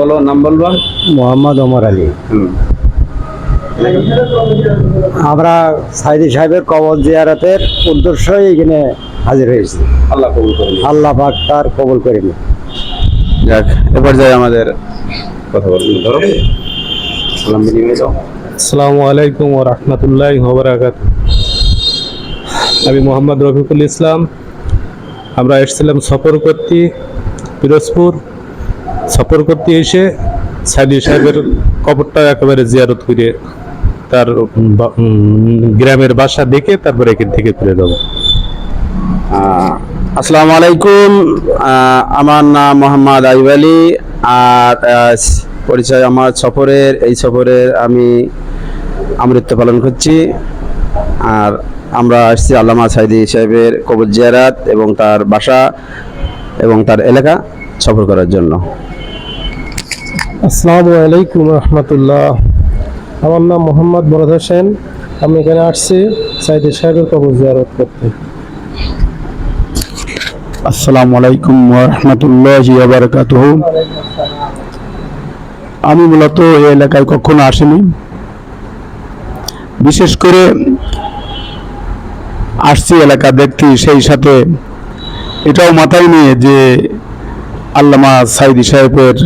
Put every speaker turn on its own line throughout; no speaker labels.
বলো, নাম বলবা।
মোহাম্মদ ওমর আলী। আমরা সাইদি সাহেবের কবর জিয়ারতের উদ্দেশ্যই এখানে হাজির হয়েছি।
আল্লাহ কবুল করুন।
আল্লাহ পাক তার কবুল করে নিন।
যাক, এবার যাই আমাদের কথা বলবো। ধরো সালাম বিনিময় দাও।
আসসালামু আলাইকুম ওয়া রাহমাতুল্লাহি ওয়া বারাকাতুহু। আমি মোহাম্মদ রফিকুল ইসলাম। আমরা এসেছিলাম সফর করতে পিরোজপুর। সফর করতে এসে সাইদি সাহেবের কবরটা একেবারে জিয়ারত করে তার গ্রামের বাসা দেখে তারপরে এখান থেকে ফিরে যাবো।
আসসালামু আলাইকুম। আমার নাম মোহাম্মদ আইব আলী। আর পরিচয় আমার এই সফরের আমি আমৃত্য পালন করছি। আর আমরা আসছি আল্লামা সাইদি সাহেবের কবর জিয়ারত এবং তার বাসা এবং তার এলাকা সফর করার জন্য।
আসসালামু আলাইকুম রহমতুল্লাহ। আমার নাম মোহাম্মদ বরদ হোসেন। আমি এখানে আসছি সাইদি সাহেবের কবর জিয়ারত করতে।
আসসালামু আলাইকুম ওয়া রাহমাতুল্লাহি ওয়া বারাকাতুহু। আমি মূলত এই এলাকায় কখনো আসিনি, বিশেষ করে আসছি এলাকা দেখতে, সেই সাথে এটাও মাথায় নিয়ে যে আল্লামা সাইদি সাহেবের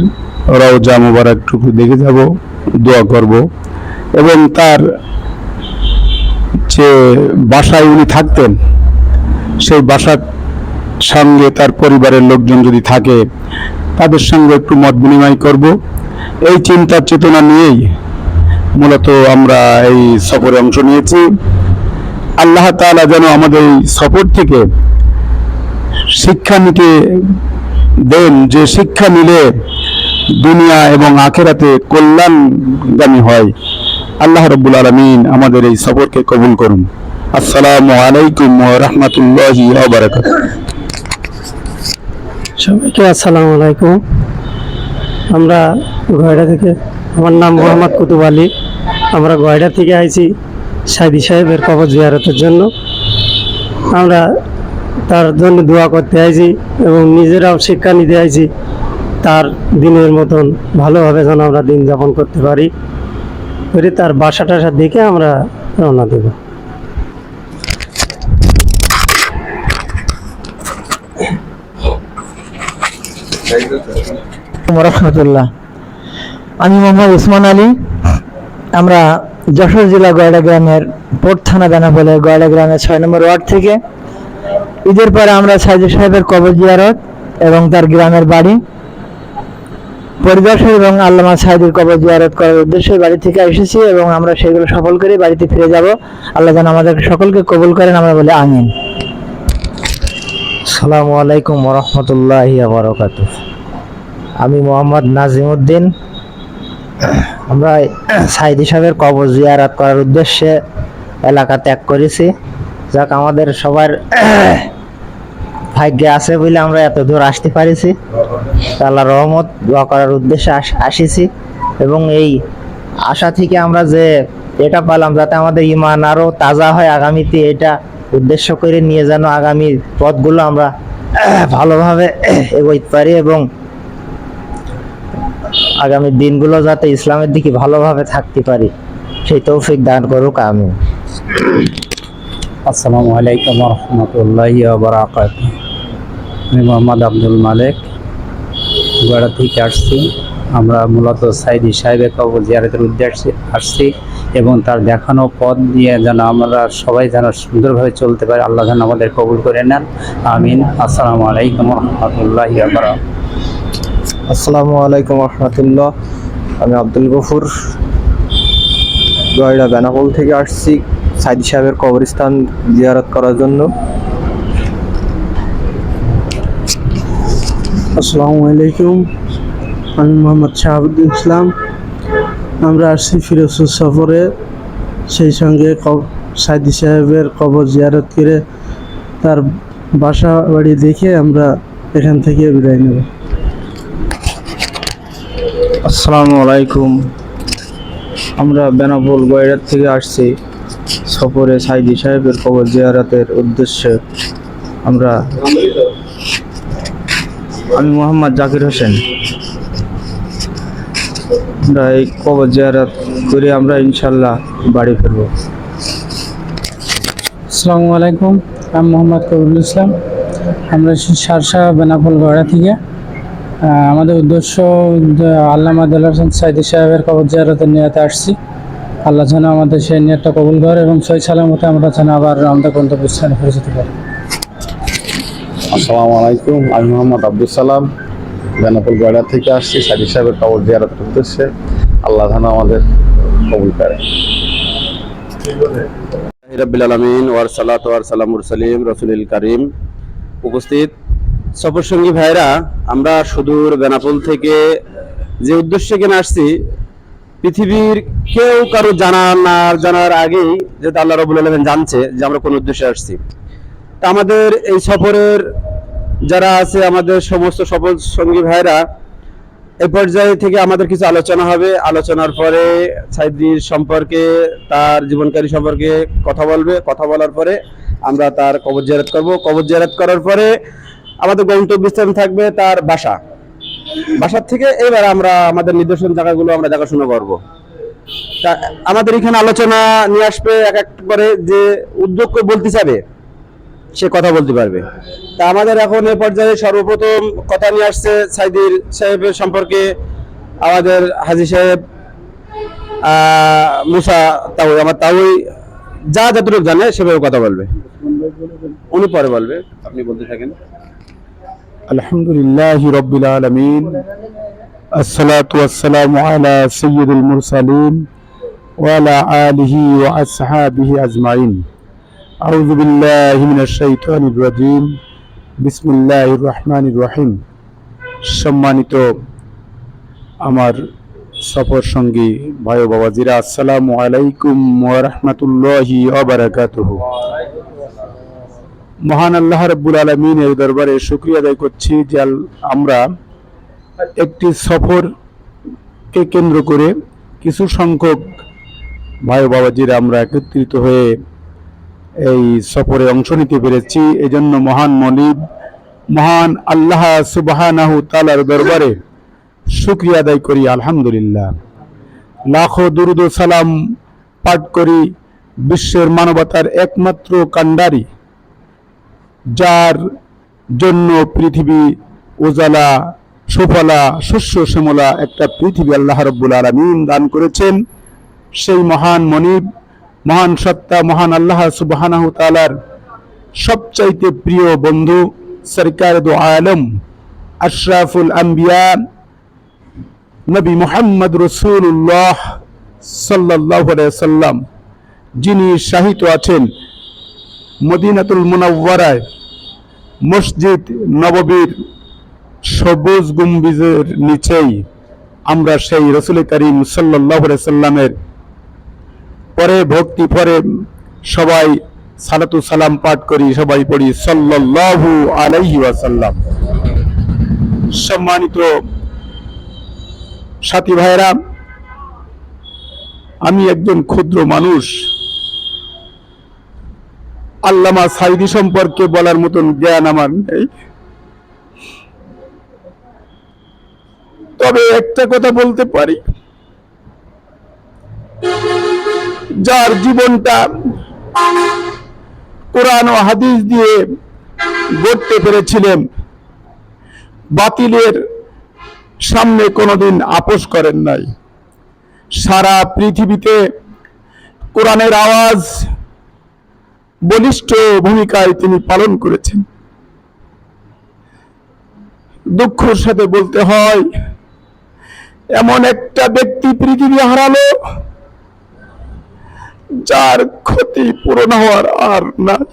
রওজা মুবারকটুকু দেখে যাব, দোয়া করব এবং তার যে বাসায় উনি থাকতেন সেই বাসার সঙ্গে তার পরিবারের লোকজন যদি থাকে তাদের সঙ্গে একটু মত বিনিময় করব, এই চিন্তার চেতনা নিয়েই মূলত আমরা এই সফরে অংশ নিয়েছি। আল্লাহ তাআলা যেন আমাদের এই সফর থেকে শিক্ষা নিতে দেন, যে শিক্ষা নিলে দুনিয়া এবং আখিরাতে কল্যাণগামী হয়। আল্লাহ রাব্বুল আলামিন আমাদের এই সফরকে কবুল করুন। আসসালামু আলাইকুম ওয়া রাহমাতুল্লাহি ওয়া বারাকাতুহু।
সবাইকে আসসালামু আলাইকুম। আমরা গয়ডা থেকে, আমার নাম মোহাম্মদ কুতুব আলী। আমরা গয়ডা থেকে আইছি সাইদি সাহেবের কবর জিয়ারতের জন্য। আমরা তার জন্য দোয়া করতে আইছি এবং নিজেরাও শিক্ষা নিতে আইছি তার দিনের মতন ভালোভাবে যেন আমরা দিন যাপন করতে পারি। তার বাসা টাসা দেখে আমরা রওনা দেব।
রহমতুল্লাহ। আমি মোহাম্মদ উসমান আলী। আমরা যশোর জেলা গয়ডা গ্রামের পোর্ট থানা বেনাপোলে গয়ডা গ্রামের 6 নম্বর ওয়ার্ড থেকে ঈদের পরে আমরা সাইদি সাহেবের কবর জিয়ারত এবং তার গ্রামের বাড়ি পরিদর্শন এবং আল্লামা সাইদির কবর জিয়ারত করার উদ্দেশ্যে বাড়ি থেকে এসেছি এবং আমরা সেগুলো সফল করে বাড়িতে ফিরে যাব। আল্লাহ যেন আমাদের সকলকে কবুল করেন, আমরা বলি আমিন।
আসসালামু আলাইকুম ওয়া রাহমাতুল্লাহি ওয়া বারাকাতুহু। আমি মোহাম্মদ নাজিমউদ্দিন। আমরা সাইদি সাহেবের কবর জিয়ারত করার উদ্দেশ্যে এলাকা ত্যাগ করেছি। যাক, আমাদের সবার ভাগ্যে আছে বলে আমরা এত দূর আসতে পারিছি। আল্লাহর রহমত দোয়া করার উদ্দেশ্যে আসিছি এবং এই আশা থেকে আমরা যে এটা পেলাম যাতে আমাদের ঈমান আরো তাজা হয় আগামীতে, এটা উদ্দেশ্য করে নিয়ে যেন আগামী পথগুলো আমরা ভালোভাবে এগোতে পারি এবং আগামী দিনগুলো যাতে ইসলামের দিকে ভালোভাবে থাকতে পারি, সেই তৌফিক দান করুক, আমিন।
আসসালামু আলাইকুম ওয়া রাহমাতুল্লাহি ওয়া বারাকাতুহু। আমি মোহাম্মদ আব্দুল মালিক, গয়ডা থেকে আসছি। আমরা মূলত সাইদি সাহেবের কবর জিয়ারতের উদ্দেশ্যে আসছি এবং তার দেখানো পথ দিয়ে যেন আমরা সবাই যেন সুন্দরভাবে চলতে পারি। আল্লাহ যেন আমাদের কবুল করে নেন, আমিন। আসসালামু আলাইকুম ওয়া রাহমাতুল্লাহি ওয়া বারাকাতুহু।
আসসালামু আলাইকুম রহমতুল্লাহ। আমি আব্দুল গফুর, গয়ডা বেনাপোল থেকে আসছি সাইদি সাহেবের কবরস্থান জিয়ারত করার জন্য।
আসসালামু আলাইকুম। আমি মোহাম্মদ শাহাবুদ্দিন ইসলাম। আমরা আসছি ফিরোজপুর সফরে, সেই সঙ্গে সাইদি সাহেবের কবর জিয়ারত করে তার বাসা বাড়ি দেখে আমরা এখান থেকে বিদায় নেব।
আসসালামু আলাইকুম। আমরা বেনাপোল গয়ডা থেকে আসছি সফরে সাইদি সাহেবের কবর জিয়ারতের উদ্দেশ্যে। আমি মোহাম্মদ জাকির হোসেন। আমরা এই কবর জিয়ারত করে আমরা ইনশাল্লাহ বাড়ি ফিরবো।
আসসালামু আলাইকুম, আমি মোহাম্মদ কবিরুল ইসলাম। আমরা সারসা বেনাপোল গড়া থেকে আমাদের উদ্দেশ্য আল্লামা দেলোয়ার হোসেন সাইদি সাহেবের কবর জিয়ারতের নিয়তে আসছি। আল্লাহ যেন আমাদের সেই নিয়তটা কবুল করে এবং সহি সালামতে আমরা যেন আবার আমাদের গন্তব্যস্থানে পৌঁছতে পারি।
আসসালামু আলাইকুম, আমি মোহাম্মদ আব্দুল সালাম বেনাপোল গড়া থেকে আসছি সাইদি সাহেবের কবর জিয়ারতের উদ্দেশ্যে। আল্লাহ যেন আমাদের কবুল করে।
রাব্বিল আলামিন ওয়ার সালাতু ওয়ার সালামুর সালিম রাসূলিল কারীম। উপস্থিত সফর সঙ্গী ভাইরা, আমরা সুদূর বেনাপোল থেকে যে উদ্দেশ্যে কেন আসছি, পৃথিবীর কেউ কারো জানার আগেই যেটা আল্লাহ রাব্বুল আলামিন জানছে যে আমরা কোন উদ্দেশ্যে আসছি। তা আমাদের এই সফরের যারা আছে, আমাদের সমস্ত সফর সঙ্গী ভাইরা, এই পর্যায়ে থেকে আমাদের কিছু আলোচনা হবে। আলোচনার পরে সাইদির সম্পর্কে, তার জীবনকারী সম্পর্কে কথা বলবে। কথা বলার পরে আমরা তার কবর জিয়ারত করব। কবর জিয়ারত করার পরে আমাদের গন্তব্যস্থান থাকবে তার বাসার থেকে এবার আমরা আমাদের নিদর্শন জায়গাগুলো আমরা দেখাশোনা করব। তা আমাদের এখানে আলোচনা নিয়ে আসবে এক এক করে, যে উদ্যোগ বলতে চাবে সে কথা বলতে পারবে। তা আমাদের এখন এই পর্যায়ে সর্বপ্রথম কথা নিয়ে আসছে সাইদির সাহেবের সম্পর্কে আমাদের হাজী সাহেব মুসা তাওই। আমার তাওই যতটুকু জানে সেভাবে কথা বলবে, উনি পরে বলবে, আপনি বলতে থাকেন।
আলহামদুলিল্লাহি রাব্বিল আলামিন, আসসালাতু ওয়াসসালামু আলা সাইয়্যিদিল মুরসালিন ওয়া আলা আলিহি ওয়া আসহাবিহি আজমাইন। আউযু বিল্লাহি মিনাশ শাইতানির রাজীম। বিসমিল্লাহির রহমানির রহিম। সম্মানিত আমার সফর সঙ্গী ভাই ও বাবাজিরা, আসসালামু আলাইকুম ওয়া রাহমাতুল্লাহি ওয়া বারাকাতুহু। মহান আল্লাহ রাব্বুল আলামিনের দরবারে শুকরিয়া আদায় করছি যে আমরা একটি সফরকে কেন্দ্র করে কিছু সংখ্যক ভাই ও বাবাজিরা আমরা একত্রিত হয়ে এই সফরে অংশ নিতে পেরেছি। এজন্য মহান আল্লাহ সুবহানাহু তাআলার দরবারে শুকরিয়া আদায় করি, আলহামদুলিল্লাহ। লাখো দুরুদ ও সালাম পাঠ করি বিশ্বের মানবতার একমাত্র কান্ডারি, যার জন্য পৃথিবী উজালা সুফলা শস্য শ্যামলা একটা পৃথিবী আল্লাহ রাব্বুল আলামিন দান করেছেন। সেই মহান মনিব, মহান সত্তা, মহান আল্লাহ সুবহানাহু তাআলার সবচাইতে প্রিয় বন্ধু সরকার দু আলম আশরাফুল আম্বিয়া নবী মুহাম্মদ রাসূলুল্লাহ সাল্লাল্লাহু আলাইহি ওয়াসাল্লাম, যিনি শাহিত আছেন মদিনাতুল মুনাওয়ারায় মসজিদ নববীর সবুজ গম্বুজের নিচেই আমরা সেই রাসূল করিম সাল্লাল্লাহু আলাইহি ওয়াসাল্লামের পরে ভক্তি, পরে সবাই সালাতু সালাম পাঠ করি, সবাই পড়ি সাল্লাল্লাহু আলাইহি ওয়াসাল্লাম। সম্মানিত সাথী ভাইরা, আমি একজন ক্ষুদ্র মানুষ, আল্লামা সাইদি সম্পর্কে বলার মতন জ্ঞান আমার নেই। তবে একটা কথা বলতে পারি, যার জীবনটা কোরআন ও হাদিস দিয়ে গড়তে পেরেছিলেন, বাতিলের সামনে কোনোদিন আপোষ করেন নাই। সারা পৃথিবীতে কোরআনের আওয়াজ বলিষ্ঠ ভূমিকায় তিনি পালন করেছেন। দুঃখের সাথে বলতে হয়, এমন একটা ব্যক্তি পৃথিবী হারালো যার ক্ষতি পূরণ হওয়ার আর নাই।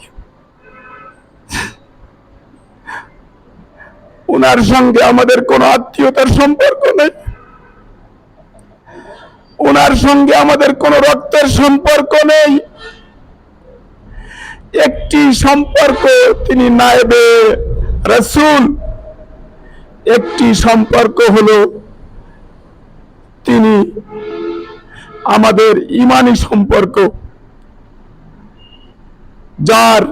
ওনার সঙ্গে আমাদের কোনো আত্মীয়তার সম্পর্ক নেই, ওনার সঙ্গে আমাদের কোনো রক্তের সম্পর্ক নেই। একটি সম্পর্ক, তিনি নায়েবে রাসূল। একটি সম্পর্ক হলো তিনি আমাদের ঈমানি সম্পর্ক, যার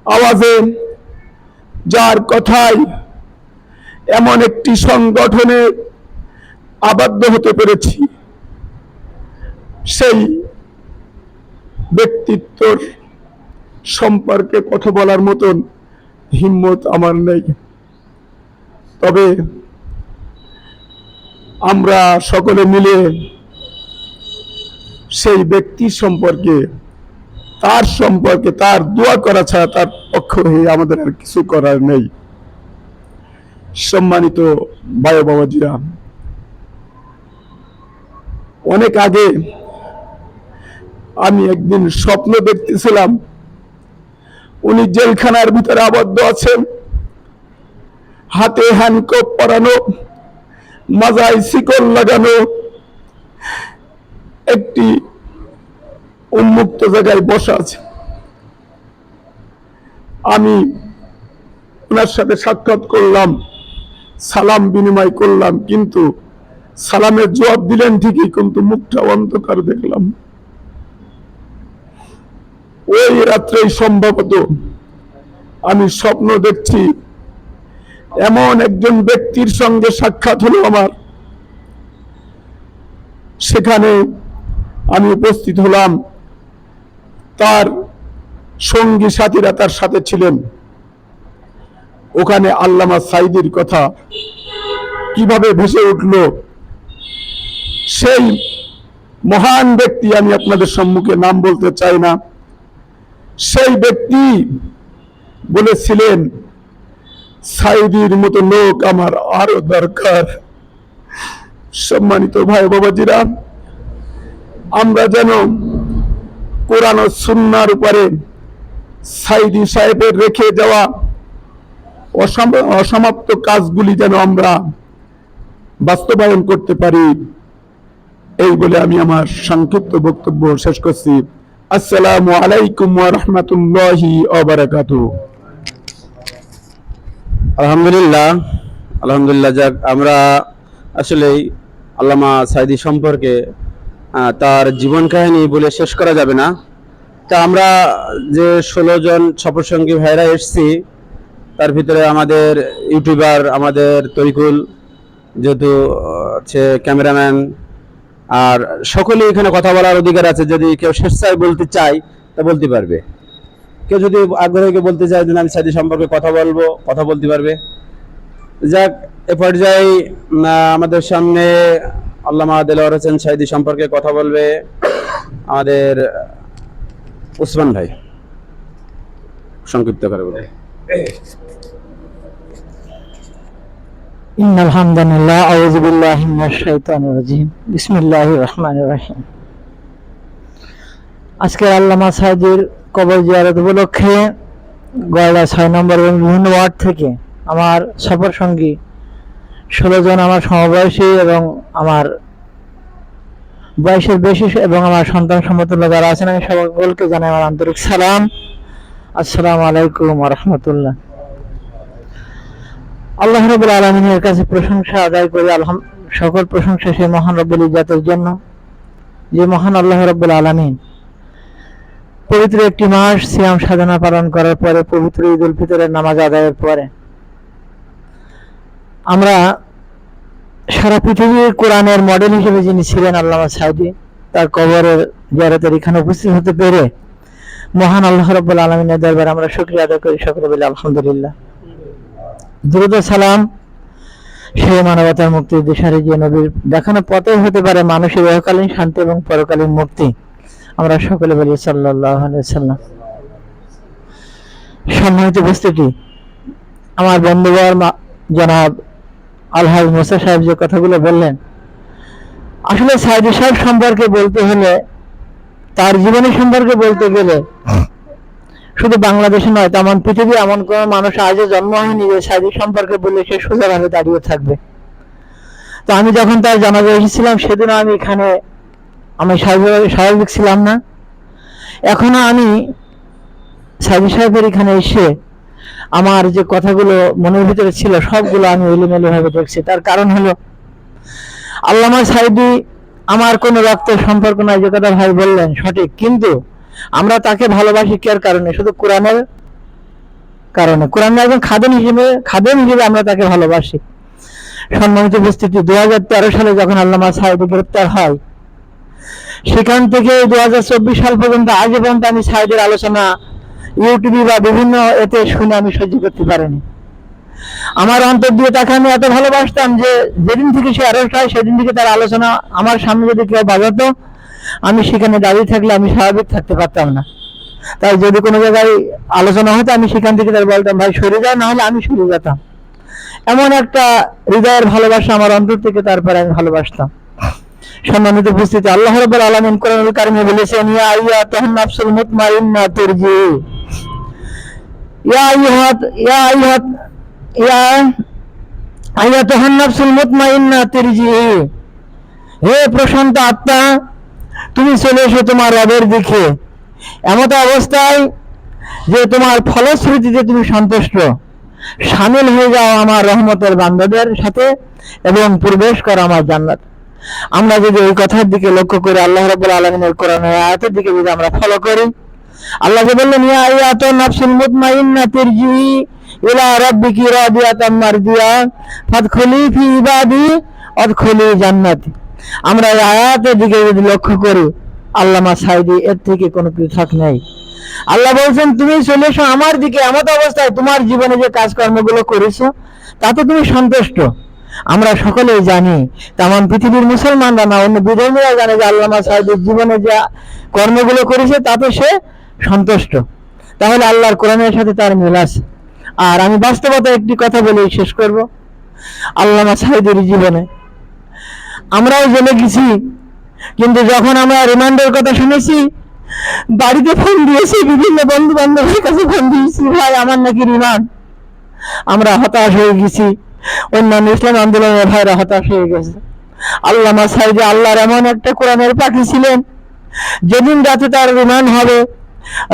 আওয়াজে, যার কথায় এমন একটি সংগঠনে আবদ্ধ হতে পেরেছি সেই ব্যক্তিত্বর সম্পর্কে কথা বলার মতন হিম্মত আমার নেই। তবে আমরা সকলে মিলে সেই ব্যক্তির সম্পর্কে তার দোয়া করা ছাড়া তার পক্ষ হয়ে আমাদের আর কিছু করার নেই। সম্মানিত ভাই বাবাজিরা, অনেক আগে আমি একদিন স্বপ্ন দেখতেছিলাম উনি জেলখানার ভিতরে আবদ্ধ আছেন, হাতে হ্যান্ডকাফ পরানো, মাজায় শিকল লাগানো, একটি উন্মুক্ত জায়গায় বসা আছে। আমি ওনার সাথে সাক্ষাৎ করলাম, সালাম বিনিময় করলাম, কিন্তু সালামের জবাব দিলেন ঠিকই, কিন্তু মুখটা অন্ধকার দেখলাম। ওই রাত্রেই সম্ভবত আমি স্বপ্ন দেখছি এমন একজন ব্যক্তির সঙ্গে সাক্ষাৎ হলো আমার। সেখানে আমি উপস্থিত হলাম, তার সঙ্গী সাথীরা তার সাথে ছিলেন। ওখানে আল্লামা সাঈদীর কথা কিভাবে ভেসে উঠল, সেই মহান ব্যক্তি, আমি আপনাদের সম্মুখে নাম বলতে চাই না, সেই ব্যক্তি বলেছিলেন সাঈদীর মতো লোক আমার আরো দরকার। সম্মানিত ভাই বাবাজিরা, আমরা যেন কোরআন ও সুন্নাহর উপরে সাঈদী সাহেবের রেখে যাওয়া অসমাপ্ত কাজগুলি যেন আমরা বাস্তবায়ন করতে পারি, এই বলে আমি আমার সংক্ষিপ্ত বক্তব্য শেষ করছি। আসসালামু আলাইকুম ওয়া রাহমাতুল্লাহি ওয়া বারাকাতুহু।
আলহামদুলিল্লাহ, যাক, আমরা আসলেই আল্লামা সাঈদী সম্পর্কে তার জীবন কাহিনী বলে শেষ করা যাবে না। তা আমরা যে 16 জন সফরসঙ্গী ভাইরা এসেছি, তার ভিতরে আমাদের ইউটিউবার, আমাদের তরিকুল যেহেতু হচ্ছে ক্যামেরাম্যান, আর সকলেই এখানে কথা বলার অধিকার আছে। যদি কেউ স্বেচ্ছায় বলতে চায় তা বলতে পারবে, কেউ যদি আগ্রহীকে বলতে চায় যে আমি সাঈদী সম্পর্কে কথা বলবো, কথা বলতে পারবে। যাক, এ পর্যায়ে আমাদের সামনে আল্লামা দেলোয়ার হোসেন সাঈদী সম্পর্কে কথা বলবে আমাদের উসমান ভাই, সংক্ষিপ্ত করে বলে।
ইন্নাল হামদালিল্লাহ, আউযু বিল্লাহি মিনাশ শাইতানির রাজিম, বিসমিল্লাহির রহমানির রহিম। আজকে আল্লামা সাঈদীর কবর জিয়ারত উপলক্ষে গয়লা 6 নম্বর এবং বিভিন্ন ওয়ার্ড থেকে আমার সফর সঙ্গী 16 জন আমার সমবয়সী এবং আমার বয়সের বেশি এবং আমার সন্তান সমতুল্য যারা আছেন, আমি সকলকে জানাই আমার আন্তরিক সালাম। আসসালামু আলাইকুম ওয়া রাহমাতুল্লাহ। আল্লাহ রাব্বুল আলামিনের কাছে প্রশংসা আদায় করি, সকল প্রশংসা সেই মহান রব্বুল ইজ্জাতের জন্য, যে মহান আল্লাহ রাব্বুল আলামিন পবিত্র একটি মাস সিয়াম সাধনা পালন করার পরে, পবিত্র ঈদ উল ফিতরের নামাজ আদায়ের পরে আমরা সারা পৃথিবীর কোরআনের মডেল হিসেবে যিনি ছিলেন আল্লামা সাঈদী, তার কবরের জিয়ারতের এখানে উপস্থিত হতে পেরে মহান আল্লাহ রাব্বুল আলামিনের দরবারে আমরা শুকরিয়া আদায় করি, সকলে বলি আলহামদুলিল্লাহ। দুরূদ ও সালাম সেই মানবতার মুক্তির দিশারি, যে নবীর দেখানো পথে হতে পারে মানুষের ইহকালীন শান্তি এবং পরকালীন মুক্তি, আমরা সকলে বলি সাল্লাল্লাহু আলাইহি ওয়াসাল্লাম। সম্মানিত উপস্থিতি, আমার বন্ধুবর জনাব আলহাজ মুসা সাহেব যে কথাগুলো বললেন, আসলে সাঈদী সাহেব সম্পর্কে বলতে হলে, তার জীবনী সম্পর্কে বলতে গেলে শুধু বাংলাদেশে নয়, তেমন পৃথিবী এমন কোন মানুষ আজও জন্ম হয়নি যে সাঈদী সম্পর্কে বললে সে সোজাভাবে দাঁড়িয়ে থাকবে। তো আমি যখন তার জানাজায় এসেছিলাম, সেদিন আমি এখানে স্বাভাবিক ছিলাম না। এখনো আমি সাঈদী সাহেবের এখানে এসে আমার যে কথাগুলো মনের ভিতরে ছিল সবগুলো আমি এলোমেলো ভাবে দেখছি। তার কারণ হলো, আল্লামা সাঈদী আমার কোনো রক্তের সম্পর্ক নাই, যে কথা ভাই বললেন সঠিক, কিন্তু আমরা তাকে ভালোবাসি কার কারণে? শুধু কোরআনের কারণে। কোরআনের একজন খাদেম হিসেবে আমরা তাকে ভালোবাসি। সম্মানিত উপস্থিতি, 2013 সালে যখন আল্লামা সাঈদী গ্রেপ্তার হয়, সেখান থেকে 2024 সাল পর্যন্ত আজ পর্যন্ত আমি সাইদের আলোচনা ইউটিউবে বা বিভিন্ন এতে শুনে আমি সহ্য করতে পারিনি। আমার অন্তর দিয়ে তাকে আমি এত ভালোবাসতাম যে যেদিন থেকে সে অ্যারেস্ট হয় সেদিন থেকে তার আলোচনা আমার সামনে যদি কেউ বাজাতো, আমি সেখানে দাঁড়িয়ে থাকলে আমি স্বাভাবিক থাকতে পারতাম না। তাই যদি কোনো জায়গায় আলোচনা হতো আমি সেখান থেকে তার বলতাম, ভাই সরে যাও, না হলে আমি সরে যেতাম। এমন একটা হৃদয়ের ভালোবাসা আমার অন্তর থেকে তারপরে আমি ভালোবাসতাম। সম্মানিত উপস্থিতি, আল্লাহ রাব্বুল আলামিন কোরআনুল কারিমে বলেছেন, ইয়া আইয়াতুন নাফসুল মুতমাইন্না তুরজি, ইয়া আইয়াতুন নাফসুল মুতমাইন্না তুরজি, হে প্রশান্ত আত্মা, তুমি চলে এসো তোমার রবের দিকে এমত অবস্থায় যে তোমার ফলশ্রুতিতে তুমি সন্তুষ্ট, শামিল হয়ে যাও আমার রহমতের বান্দাদের সাথে এবং প্রবেশ করো আমার জান্নাত। আমরা যদি এই কথার দিকে লক্ষ্য করে আল্লাহ রাব্বুল আলামিনের কোরআনের আয়াতের দিকে যদি আমরা ফলো করি, আল্লাহ যে বললেন, ইয়া আইয়াতুন নাফসুল মুতমাইন্না তিরজি ইলা রাব্বিকি রাদিয়াতাম মারদিয়া ফাদখুলি ফি ইবাদি ওয়াদখুলি জান্নাতি। আমরা এই আয়াতের দিকে যদি লক্ষ্য করি, আল্লামা সাঈদী এর থেকে কোনো পৃথক নেই। আল্লাহ বলছেন, তুমি চলে এসো আমার দিকে এমত অবস্থায় তোমার জীবনে যে কাজকর্মগুলো করেছো তাতে তুমি সন্তুষ্ট। আমরা সকলেই জানি, তেমন পৃথিবীর মুসলমানরা না, অন্য বিধর্মীরা জানে যে আল্লামা সাঈদীর জীবনে যে কর্মগুলো করেছে তাতে সে সন্তুষ্ট। তাহলে আল্লাহর কোরআনের সাথে তার মিল আছে। আর আমি বাস্তবতা একটি কথা বলে শেষ করব। আল্লামা সাঈদীর জীবনে আমরাও জেলে গেছি, কিন্তু যখন আমরা রিমান্ডের কথা শুনেছি, বাড়িতে ফোন দিয়েছি, বিভিন্ন বন্ধু বান্ধবের কাছে ফোন দিয়েছি, ভাই আমার নাকি রিমান্ড। আমরা হতাশ হয়ে গেছি, অন্যান্য ইসলাম আন্দোলনের ভাইরা হতাশ হয়ে গেছে। আল্লামা সাঈদী আল্লাহর এমন একটা কোরআনের পাখি ছিলেন, যেদিন রাতে তার রিমান্ড হবে,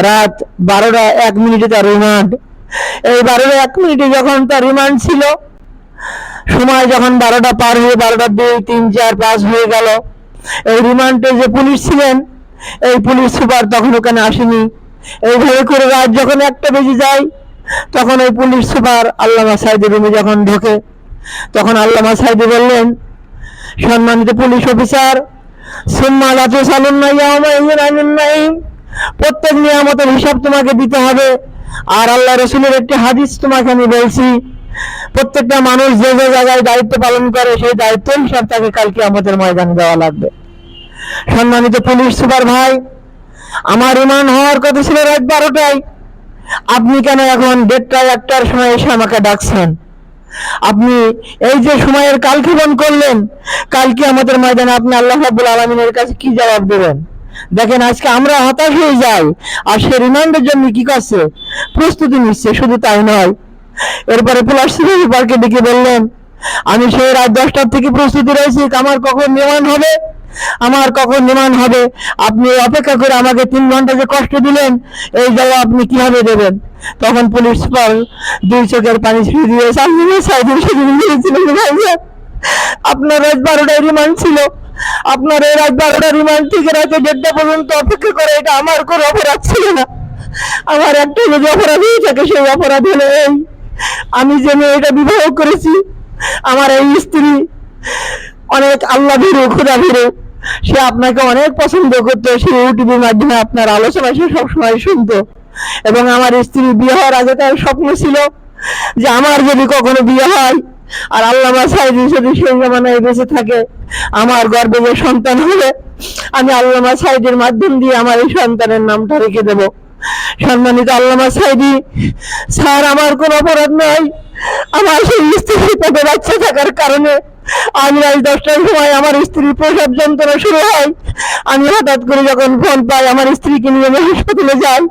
রাত 12:01 তার রিমান্ড। এই 12:01 যখন তার রিমান্ড ছিল, সময় যখন 12টা পার হয়ে 12টা 2, 3, 4, 5 হয়ে গেল, এই রিমান্ডে যে পুলিশ ছিলেন, এই পুলিশ সুপার তখন ওখানে আসেনি। এইভাবে করে রাত যখন 1টা বেজে যায়, তখন ওই পুলিশ সুপার আল্লামা সাঈদীর রুমে যখন ঢোকে, তখন আল্লামা সাঈদী বললেন, সম্মানিত পুলিশ অফিসার, সুম্মা লা তুসালুন্না ইয়াওমা ইযিন আনিন নাঈম, প্রত্যেক নিয়ামতের হিসাব তোমাকে দিতে হবে। আর আল্লাহ রাসূলের একটি হাদিস তোমাকে আমি বলছি, প্রত্যেকটা মানুষ যে যে জায়গায় দায়িত্ব পালন করে সেই দায়িত্ব হিসাব তাকে কাল কিয়ামতের ময়দানে দেওয়া লাগবে। সম্মানিত পুলিশ সুপার ভাই, আমার রিমান্ড হওয়ার কথা ছিল রাত 12টায়, আপনি কেন এখন 1:30 1টার সময় এসে আমাকে ডাকছেন? আপনি এই যে সময়ের কালক্ষেপণ করলেন, কাল কিয়ামতের ময়দানে আপনি আল্লাহ রাব্বুল আলামিনের কাছে কি জবাব দেবেন? দেখেন, আজকে আমরা হতাশ হয়ে যাই, আর সে রিমান্ডের জন্য কি করছে? প্রস্তুতি নিচ্ছে। শুধু তাই নয়, এরপরে পুলিশ সুপারকে ডেকে বললেন, আমি সেই রাত 10টার থেকে প্রস্তুতি রয়েছি, আমার কখন রিমান্ড হবে, আমার কখন রিমান্ড হবে। আপনি অপেক্ষা করে আমাকে 3 ঘন্টা যে কষ্ট দিলেন, এই জবাব আপনি কিভাবে দেবেন? তখন পুলিশ সুপার 2 চোখের পানি ছেড়ে দিয়ে আপনার রাত 12টায় রিমান্ড ছিল, আপনার এই রাত 12টা রিমান্ড থেকে রাতে 1:30 পর্যন্ত অপেক্ষা করে, এটা আমার কোনো অপরাধ ছিল না। আমার একটা যদি অপরাধ হয়ে থাকে, সেই অপরাধ হলো এই, আমি যে মেয়েটা বিবাহ করেছি, আমার এই স্ত্রী অনেক আল্লাহ ভীরু, খোদা ভীরু, সে আপনাকে অনেক পছন্দ করতো। সে ইউটিউবের মাধ্যমে আপনার আলোচনা সে সবসময় শুনতো, এবং আমার স্ত্রী বিয়ে হওয়ার আগে তার স্বপ্ন ছিল যে আমার যদি কখনো বিয়ে হয় আর আল্লামা সাঈদী যদি সেই জামানায় বেঁচে থাকে, আমার গর্ভে যে সন্তান হবে, আমি আল্লামা সাঈদীর মাধ্যম দিয়ে আমার এই সন্তানের নামটা রেখে দেব। সম্মানিত আল্লামা সাঈদী স্যার, আমার কোনো অপরাধ নাই। আমার সেই স্ত্রীর পেটে বাচ্চা থাকার কারণে আমি রাত 10টার সময় আমার স্ত্রীর প্রসব যন্ত্রণা শুরু হয়। আমি হঠাৎ করে যখন ফোন পাই, আমার স্ত্রীকে নিয়ে আমি হাসপাতালে যাই।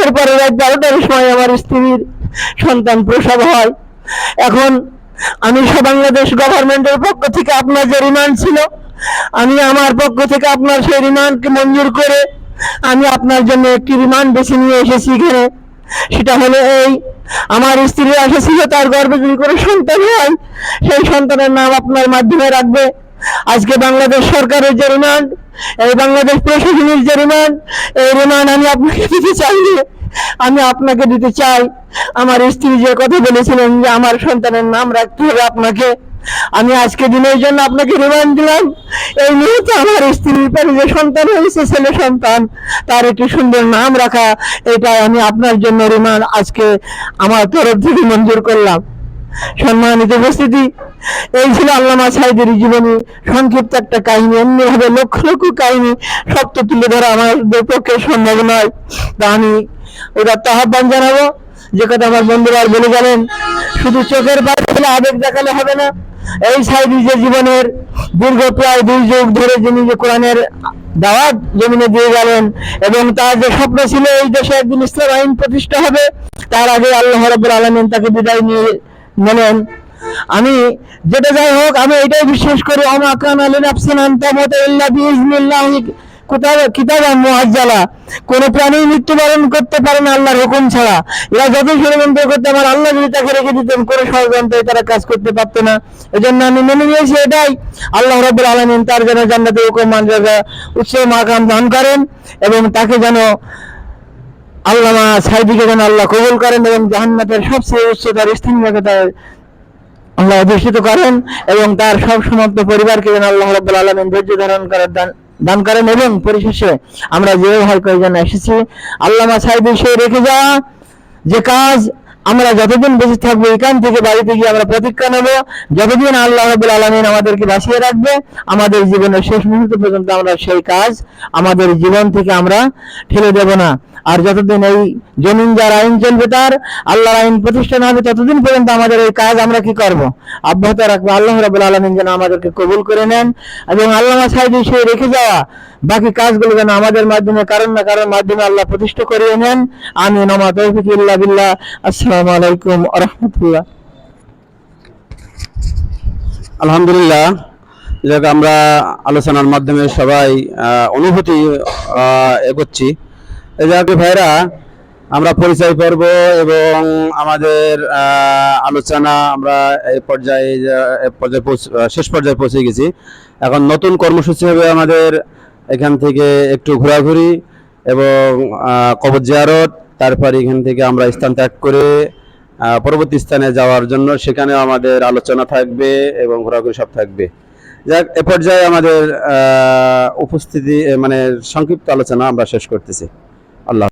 এরপরে রাত 12টার সময় আমার স্ত্রীর সন্তান প্রসব হয়। এখন আমি বাংলাদেশ গভর্নমেন্টের পক্ষ থেকে আপনার যে রিমান্ড ছিল, আমি আমার পক্ষ থেকে আপনার সেই রিমান্ডকে মঞ্জুর করে আমি আপনার জন্য একটি রিমান্ড বেছে নিয়ে এসেছি এখানে। সেটা হলো এই, আমার স্ত্রীর আশা ছিল তার গর্ভে যদি করে সন্তান হয়, সেই সন্তানের নাম আপনার মাধ্যমে রাখবে। আজকে বাংলাদেশ সরকারের যে রিমান্ড, এই বাংলাদেশ প্রশাসনের যে রিমান্ড, এই রিমান্ড আমি আপনাকে দিতে চাই, আমি আপনাকে দিতে চাই। আমার স্ত্রী যে কথা বলেছিলেন যে আমার সন্তানের নাম রাখতে হবে আপনাকে, আমি আজকে দিনের জন্য আপনাকে রিমান্ড দিলাম। এই মুহূর্তে আমার স্ত্রীর পেটে যে সন্তান হয়েছে, ছেলে সন্তান, তার একটি সুন্দর নাম রাখা, এটাই আমি আপনার জন্য রিমান্ড আজকে আমার তরফ থেকে মঞ্জুর করলাম। সম্মানিত উপস্থিতি, এই ছিল আল্লামা সাঈদীর জীবনী সংক্ষিপ্ত একটা কাহিনী। এমনি ভাবে লক্ষ লক্ষ কাহিনী সব তো তুলে ধরা আমাদের পক্ষে সম্ভব নয়। তা আমি ওটা আহ্বান জানাবো, যে কথা আমার বন্ধুরা বলে গেলেন, শুধু চোখের পাশে আবেগ দেখালে হবে না। এই সাঈদী যে জীবনের দীর্ঘ প্রায় 2 যুগ ধরে যিনি যে কোরআনের দাওয়াত জমিনে দিয়ে গেলেন, এবং তার যে স্বপ্ন ছিল এই দেশে একদিন ইসলাম আইন প্রতিষ্ঠা হবে, তার আগে আল্লাহ রাব্বুল আলামিন তাকে বিদায় নিয়ে নিলেন। আমি যেটা যাই হোক, আমি এটাই বিশ্বাস করি, আমা কানা লিনাফসিন আন তামুতা ইল্লা বিইজনিল্লাহি কিতাবান মুআজ্জালা। কোন প্রাণী মৃত্যুবরণ করতে পারে না আল্লাহর হুকুম ছাড়া। এরা যত ষড়যন্ত্র করতে, আমার আল্লাহ যদি তাকে রেখে দিতেন, কোনো ষড়যন্ত্রে তারা কাজ করতে পারতো না। এজন্য আমি মেনে নিয়েছি এটাই, আল্লাহ রাব্বুল আলামিন তার যেন জান্নাতে হুকুমান জায়গা উচ্চ মাকাম দান করেন, এবং তাকে যেন আল্লামা সাঈদীকে যেন আল্লাহ কবুল করেন, এবং জান্নাতের সবচেয়ে উচ্চতার স্থানকে তার আল্লাহ অধিষ্ঠিত করেন, এবং তার সব সমস্ত পরিবারকে যেন আল্লাহ রাব্বুল আলামিন ধৈর্য ধারণ করার দান করেন। এবং পরিশেষে আমরা যে ভাই কয়েকজন এসেছি, আল্লামা সাঈদী সে রেখে যাওয়া যে কাজ, আমরা যতদিন বেঁচে থাকবো এখান থেকে বাড়িতে গিয়ে আমরা প্রতিজ্ঞা নেব, যতদিন আল্লাহ রাব্বুল আলামিন আমাদেরকে বাঁচিয়ে রাখবে, আমাদের জীবনের শেষ মুহূর্ত পর্যন্ত আমরা সেই কাজ আমাদের জীবন থেকে আমরা ঠেলে দেব না। আর যতদিন এই জমিন যার আইন চলবে, তার আল্লাহর আইন প্রতিষ্ঠান হবে, ততদিন পর্যন্ত আমাদের এই কাজ আমরা কি করব, অব্যাহত রাখবো। আল্লাহ রাব্বুল আলামিন যেন আমাদেরকে কবুল করে নেন, এবং আল্লামা সাঈদী সে রেখে যাওয়া বাকি কাজগুলো যেন আমাদের মাধ্যমে কারণ না কারণ মাধ্যমে আল্লাহ প্রতিষ্ঠা করিয়ে নেন। আমিন। ওয়া মা তাওফীক ইল্লা বিল্লাহ। আসসালামু আলাইকুম ওয়া রাহমাতুল্লাহ।
আলহামদুলিল্লাহ, যাক আমরা আলোচনার মাধ্যমে সবাই অনুভূতি এগোচ্ছি। এই যে ভাইরা, আমরা পরিচয় পর্ব এবং আমাদের আলোচনা আমরা শেষ পর্যায়ে পৌঁছে গেছি। এখন নতুন কর্মসূচি হবে আমাদের এখান থেকে একটু ঘোরাঘুরি এবং কবর জিয়ারত, তারপর এখান থেকে আমরা স্থান ত্যাগ করে পরবর্তী স্থানে যাওয়ার জন্য, সেখানেও আমাদের আলোচনা থাকবে এবং ঘোরাঘুরি সব থাকবে। যাক, এ পর্যায়ে আমাদের উপস্থিতি মানে সংক্ষিপ্ত আলোচনা আমরা শেষ করতেছি। আল্লাহ।